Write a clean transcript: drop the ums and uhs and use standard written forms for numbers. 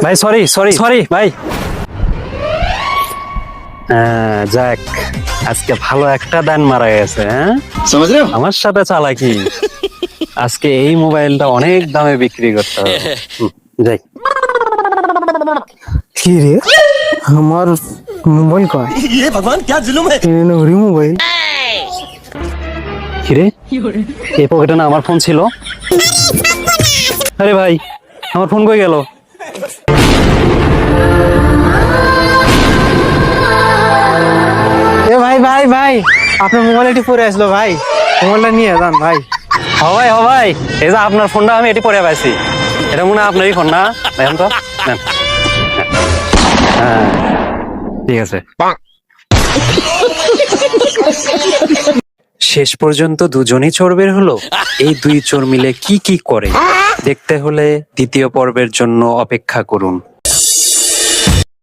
ভাই sorry sorry sorry ভাই। যাক, আজকে ভালো একটা দান মারা গেছে। হ্যাঁ, আমার সাথে চালাকি। আজকে এই মোবাইলটা অনেক দামে বিক্রি করতে হবে। যাই। কি রে আমার মোবাইল কয় भगवान क्या जुलुम है। ওরি মোবাইল কিরে, এই পকেটে না আমার ফোন ছিল। আরে ভাই, আমার ফোন কই গেল? এ ভাই ভাই ভাই আপনার মোবাইলটি পরে আসলো ভাই, মোবাইলটা নিয়ে যান ভাই। হ ভাই, এই যে আপনার ফোনটা আমি এটি পরে পাইছি। এটা মনে হয় আপনারই ফোন না? দেখেন তো। নেন। হ্যাঁ, ঠিক আছে। শেষ পর্যন্ত দুজনই চোর বের হলো। এই দুই চোর মিলে কি কি করে দেখতে হলে দ্বিতীয় পর্বের জন্য অপেক্ষা করুন।